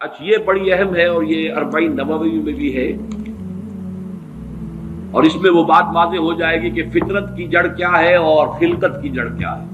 اچھا یہ بڑی اہم ہے اور یہ 40 نووی میں بھی ہے، اور اس میں وہ بات واضح ہو جائے گی کہ فطرت کی جڑ کیا ہے اور خلقت کی جڑ کیا ہے۔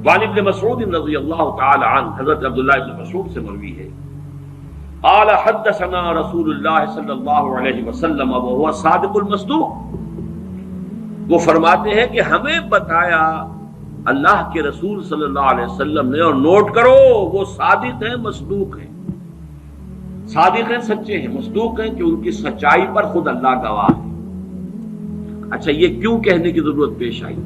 وعن ابن مسعود رضی اللہ تعالی عنہ، حضرت عبداللہ ابن مسعود سے مروی ہے، قال حدثنا رسول اللہ صلی اللہ علیہ وسلم وهو صادق المصدوق، وہ فرماتے ہیں کہ ہمیں بتایا اللہ کے رسول صلی اللہ علیہ وسلم نے، اور نوٹ کرو وہ صادق ہیں مصدوق ہیں، صادق ہیں سچے ہیں، مصدوق ہیں کہ ان کی سچائی پر خود اللہ گواہ ہے۔ اچھا یہ کیوں کہنے کی ضرورت پیش آئی؟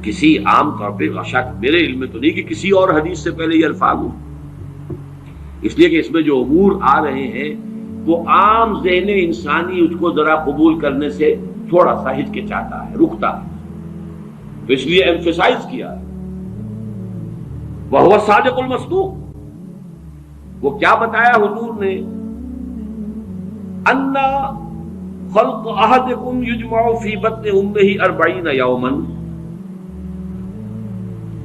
کسی عام طور پہ شک میرے علم میں تو نہیں کہ کسی اور حدیث سے پہلے یہ الفاظ ہوں، اس لیے کہ اس میں جو امور آ رہے ہیں وہ عام ذہن انسانی اس کو ذرا قبول کرنے سے تھوڑا سا ہچکچاتا ہے، رکتا ہے، تو اس لیے ایمفیسائز کیا ہے وَهُوَ الصَّادِقُ الْمَصْدُوقُ۔ وہ کیا بتایا حضور نے؟ اَنَّ خَلْقَ أَحَدِكُمْ يُجْمَعُ فِي بَطْنِ أُمِّهِ 40 يَوْمًا،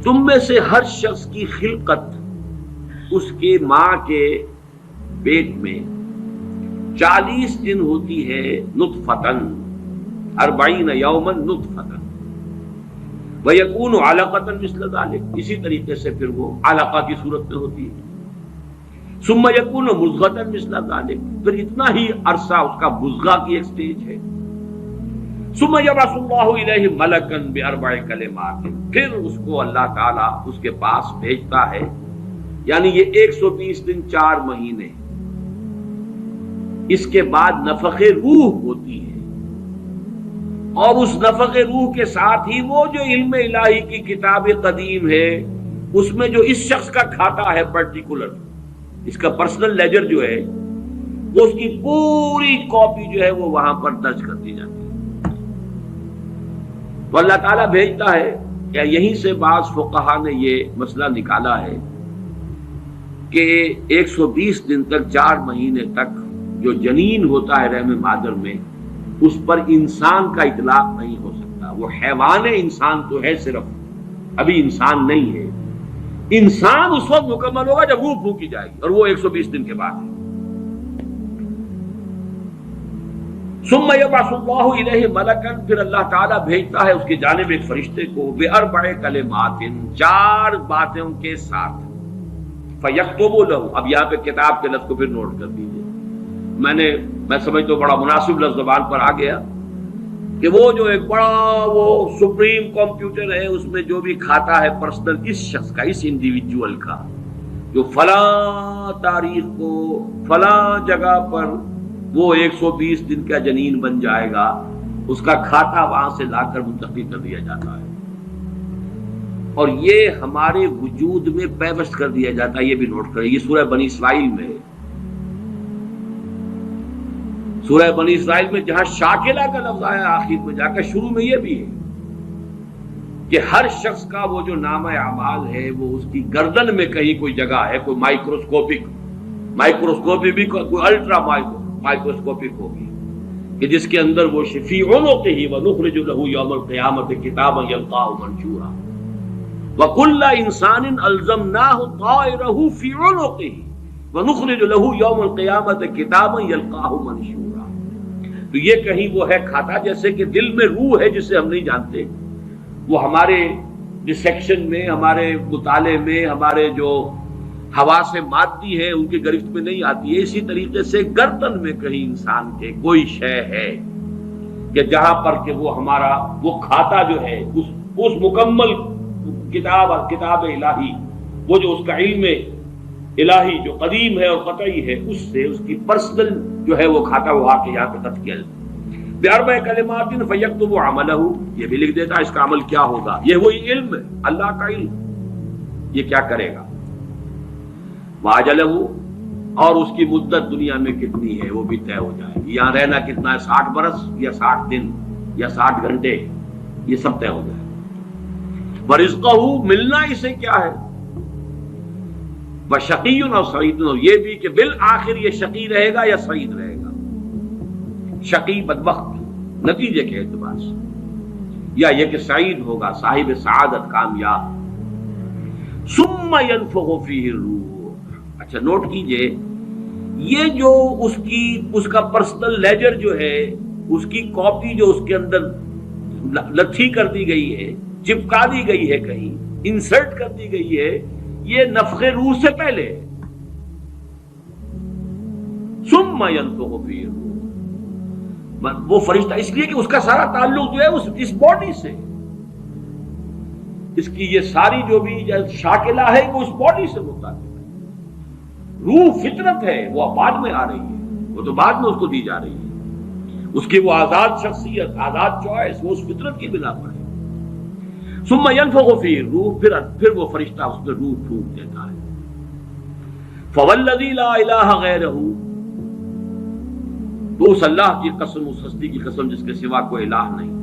تم میں سے ہر شخص کی خلقت اس کے ماں کے پیٹ میں 40 دن ہوتی ہے، نطفتن 40 یوما نطفتن، ویکون علقۃ مثل ذلک، اسی طریقے سے پھر وہ علقہ کی صورت میں ہوتی ہے، ثم یکون مضغۃ مثل ذلک، پھر اتنا ہی عرصہ اس کا مضغہ کی ایک سٹیج ہے، ثم یبعث اللہ الیہ ملکا باربع کلمات، پھر اس کو اللہ تعالیٰ اس کے پاس بھیجتا ہے، یعنی یہ 120 دن 4 مہینے، اس کے بعد نفخ روح ہوتی ہے، اور اس نفخ روح کے ساتھ ہی وہ جو علم الہی کی کتاب قدیم ہے اس میں جو اس شخص کا کھاتا ہے پرٹیکولر، اس کا پرسنل لیجر جو ہے وہ اس کی پوری کاپی جو ہے وہ وہاں پر درج کر دی جاتی ہے، تو اللہ تعالیٰ بھیجتا ہے۔ کیا یہیں سے بعض فقہا نے یہ مسئلہ نکالا ہے کہ 120 دن تک 4 مہینے تک جو جنین ہوتا ہے رحم مادر میں، اس پر انسان کا اطلاق نہیں ہو سکتا، وہ حیوان انسان تو ہے صرف، ابھی انسان نہیں ہے، انسان اس وقت مکمل ہوگا جب روح پھونکی جائے گی، اور وہ 120 دن کے بعد ہے۔ ثم یبعث اللہ الیہ ملکا، پھر اللہ تعالیٰ بھیجتا ہے اس کی جانب ایک فرشتے کو، باربع کلمات، 4 باتوں کے ساتھ، فیکتب لہ، اب یہاں پہ کتاب کے لفظ کو پھر نوٹ کر دیجیے، میں سمجھتا ہوں بڑا مناسب لفظ زبان پر آ گیا کہ وہ جو ایک بڑا وہ سپریم کمپیوٹر ہے، اس میں جو بھی کھاتا ہے پرسنل اس شخص کا، اس انڈیویجول کا، جو فلاں تاریخ کو فلاں جگہ پر وہ 120 دن کا جنین بن جائے گا، اس کا کھاتا وہاں سے لا کر منتقل کر دیا جاتا ہے، اور یہ ہمارے وجود میں پیوست کر دیا جاتا ہے، یہ بھی نوٹ کریں، یہ سورہ بنی اسرائیل میں ہے، سورہ بنی اسرائیل میں جہاں شاکلہ کا لفظ آیا آخر میں جا کر، شروع میں یہ بھی ہے کہ ہر شخص کا وہ جو نامہ اعمال ہے وہ اس کی گردن میں کہیں کوئی جگہ ہے، کوئی مائکروسکوپی بھی کوئی الٹرا مائکروسکوپک ہوگی کہ جس کے اندر وہ فی عنقہ ونخرج لہ یوم القیامۃ کتابا یلقاہ منشورا وکل انسان الزمناہ طائرہ فی عنقہ ونخرج لہ یوم القیامۃ کتابا یلقاہ منشورا۔ تو یہ کہیں وہ ہے کھاتا، جیسے کہ دل میں روح ہے جسے ہم نہیں جانتے، وہ ہمارے ڈسیکشن میں، ہمارے مطالعے میں، ہمارے جو حواس مادی ہے ان کی گرفت میں نہیں آتی ہے، اسی طریقے سے گردن میں کہیں انسان کے کوئی شے ہے کہ جہاں پر کہ وہ ہمارا وہ کھاتا جو ہے اس مکمل کتاب الہی، وہ جو اس کا علم الہی جو قدیم ہے اور قطعی ہے، اس سے اس کی پرسنل جو ہے وہ کھاتا وہ آ کے یہاں پہ خط کیا باربع کلمات فیکتب عملہ، یہ بھی لکھ دیتا اس کا عمل کیا ہوگا، یہ وہی علم ہے، اللہ کا علم، یہ کیا کرے گا، واجلہ، اور اس کی مدت دنیا میں کتنی ہے وہ بھی طے ہو جائے گی، یہاں رہنا کتنا ہے، 60 برس یا 60 دن یا 60 گھنٹے، یہ سب طے ہو جائے گا، ورزقہ، ملنا اسے کیا ہے، وشقی اور سعید، یہ بھی کہ بالآخر یہ شقی رہے گا یا سعید رہے گا، شقی بدبخت نتیجے کے اعتبار سے، یا یہ کہ سعید ہوگا صاحب سعادت کامیاب۔ ثم ينفخ فیہ الروح، اچھا نوٹ کیجئے، یہ جو اس کا پرسنل لیجر جو ہے، اس کی کاپی جو اس کے اندر لتھی کر دی گئی ہے، چپکا دی گئی ہے، کہیں انسرٹ کر دی گئی ہے، یہ نفخ روح سے پہلے ہے۔ ثم ينفخ فيه الروح، وہ فرشتہ اس لیے کہ اس کا سارا تعلق جو ہے اس باڈی سے، اس کی یہ ساری جو بھی شاکلہ ہے وہ اس باڈی سے متعلق ہے۔ روح فطرت ہے، وہ بعد میں آ رہی ہے، وہ تو بعد میں اس کو دی جا رہی ہے، اس کی وہ آزاد شخصیت، آزاد چوائس، وہ اس فطرت کی بنا پر ہے۔ ثم ينفخ فيه الروح، پھر وہ فرشتہ اس میں روح پھونک دیتا ہے۔ فوالذی لا الہ غیرہ، تو اس اللہ کی قسم، اس ہستی کی قسم جس کے سوا کوئی الہ نہیں،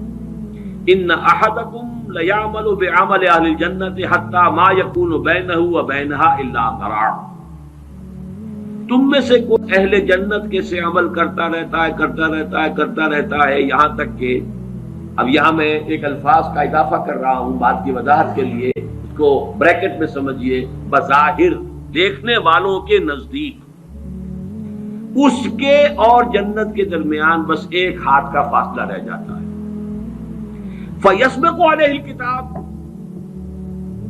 ان احدکم لیعمل بعمل اہل الجنۃ حتی ما یکون بینہ وبینہا الا ذراع، تم میں سے کوئی اہل جنت کے سے عمل کرتا رہتا ہے یہاں تک کہ، اب یہاں میں ایک الفاظ کا اضافہ کر رہا ہوں بات کی وضاحت کے لیے، اس کو بریکٹ میں سمجھیے، بظاہر دیکھنے والوں کے نزدیک اس کے اور جنت کے درمیان بس ایک ہاتھ کا فاصلہ رہ جاتا ہے۔ فَيَسْبِقُ عَلَيْهِ الْكِتَابُ،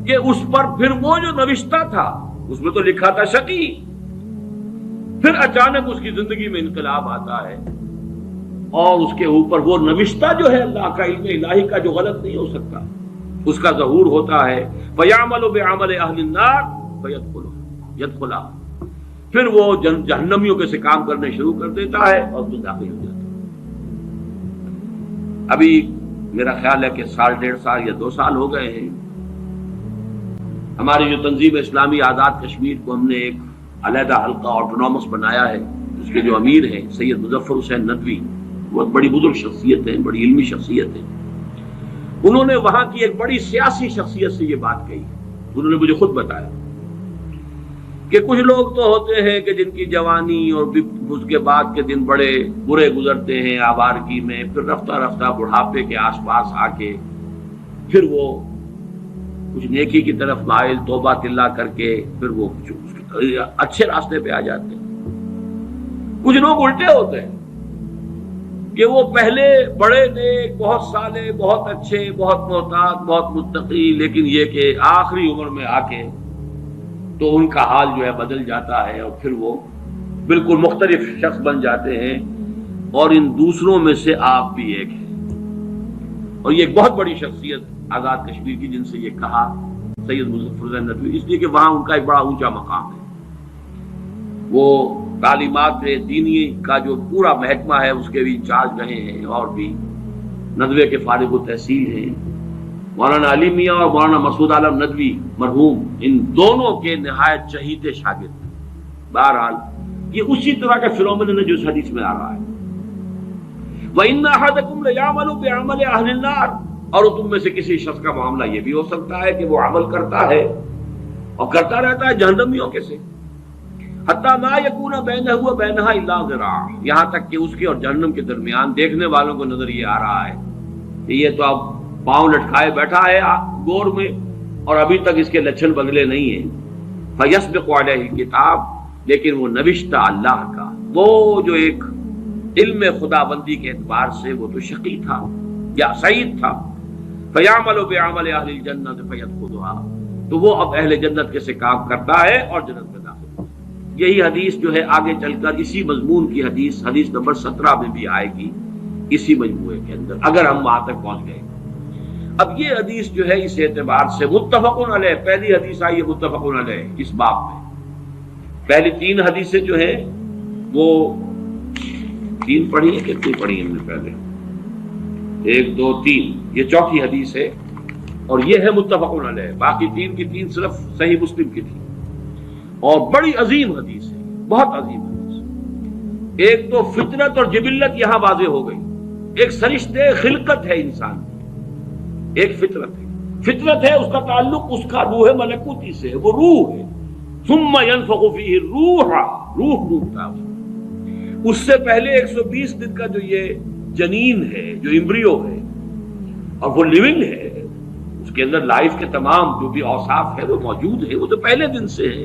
کہ اس پر پھر وہ جو نوشتہ تھا، اس میں تو لکھا تھا شقی، پھر اچانک اس کی زندگی میں انقلاب آتا ہے اور اس کے اوپر وہ نوشتہ جو ہے اللہ کا علم الہی کا جو غلط نہیں ہو سکتا، اس کا ظہور ہوتا ہے۔ فَيَعْمَلُ بِعَمَلِ أَهْلِ النَّارِ فَيَدْخُلُهَا، پھر وہ جہنمیوں کے سے کام کرنے شروع کر دیتا ہے اور وہ داخل ہو جاتا ہے۔ ابھی میرا خیال ہے کہ سال 1.5 سال یا 2 سال ہو گئے ہیں، ہماری جو تنظیم اسلامی آزاد کشمیر کو ہم نے ایک علیحدہ حلقہ آٹونومس بنایا ہے، اس کے جو امیر ہیں سید مظفر حسین ندوی، بہت بڑی بزرگ شخصیت ہیں، بڑی علمی شخصیت ہیں، انہوں نے وہاں کی ایک بڑی سیاسی شخصیت سے یہ بات کہی، انہوں نے مجھے خود بتایا کہ کچھ لوگ تو ہوتے ہیں کہ جن کی جوانی اور اس کے بعد کے دن بڑے برے گزرتے ہیں آوارگی میں، پھر رفتہ رفتہ بڑھاپے کے آس پاس آ کے پھر وہ کچھ نیکی کی طرف مائل، توبہ تلا کر کے پھر وہ اچھے راستے پہ آ جاتے ہیں۔ کچھ لوگ الٹے ہوتے ہیں کہ وہ پہلے بڑے نیک، بہت صالح، بہت اچھے، بہت محتاط، بہت متقی، لیکن یہ کہ آخری عمر میں آ کے تو ان کا حال جو ہے بدل جاتا ہے اور پھر وہ بالکل مختلف شخص بن جاتے ہیں، اور ان دوسروں میں سے آپ بھی ایک ہیں۔ اور یہ ایک بہت بڑی شخصیت آزاد کشمیر کی، جن سے یہ کہا سید مظفر حسین ندوی، اس لیے کہ وہاں ان کا ایک بڑا اونچا مقام ہے، وہ تعلیمات دینی کا جو پورا محکمہ ہے اس کے بھی انچارج رہے ہیں، اور بھی ندوے کے فارغ التحصیل ہیں۔ مولانا علی میاں اور مولانا مسعود عالم ندوی مرحوم، ان دونوں کے نہایت چہیتے شاگرد ہیں۔ بہرحال یہ اسی طرح کا فینومینن ہے جو اس حدیث میں آ رہا ہے۔ وَإِنَّ أَحَدَكُمْ لَيَعْمَلُ بِعَمَلِ أَهْلِ النَّارِ، اور تم میں سے کسی شخص کا معاملہ یہ بھی ہو سکتا ہے کہ وہ عمل کرتا ہے اور کرتا رہتا ہے جہنمیوں کے سے، حَتَّى مَا يَكُونَ بَيْنَهُ وَبَيْنَهَا إِلَّا ذِرَاعٌ، یہاں تک کہ اس کے اور جہنم کے درمیان دیکھنے والوں کو نظر یہ آ رہا ہے کہ یہ تو اب پاؤں لٹکائے بیٹھا ہے گور میں اور ابھی تک اس کے لچھن بدلے نہیں ہیں۔ فَيَسْبِقُ عَلَيْهِ الْكِتَابُ، لیکن وہ نوشتہ اللہ کا، وہ جو ایک علم خدا بندی کے اعتبار سے وہ تو شقی تھا یا سعید تھا۔ فَيَعْمَلُ بِعَمَلِ أَهْلِ الْجَنَّةِ فَيَدْخُلُهَا، تو وہ اب اہل جنت کے سے کام کرتا ہے اور جنت میں داخل ہوتا ہے۔ یہی حدیث جو ہے آگے چل کر اسی مضمون کی حدیث نمبر 17 میں بھی آئے گی، اسی مجموعے کے اندر، اگر ہم وہاں تک پہنچ گئے۔ اب یہ حدیث جو ہے اس اعتبار سے متفقن علیہ، پہلی حدیث آئی ہے متفقن علیہ اس باب میں۔ پہلی 3 حدیثیں جو ہیں وہ 3 پڑھی ہیں، کتنی پڑھی ہیں ہم نے پہلے؟ 1 2 3، یہ چوتھی حدیث ہے اور یہ ہے متفقن علیہ، باقی 3 کی 3 صرف صحیح مسلم کی تھی، اور بڑی عظیم حدیث ہے، بہت عظیم حدیث۔ ایک تو فطرت اور جبلت یہاں واضح ہو گئی، ایک سرشتے خلقت ہے انسان کی، ایک فطرت ہے، فطرت ہے اس کا تعلق اس کا روح ملکوتی سے ہے، وہ روح ہے۔ ثم ينفخ فيه الروح، روح ڈوبتا ہے اس سے پہلے 120 دن کا جو یہ جنین ہے، جو امبریو ہے اور وہ لیونگ ہے، اس کے اندر لائف کے تمام جو بھی اوصاف ہے وہ موجود ہے، وہ تو پہلے دن سے ہے۔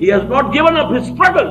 he has not given up his struggle,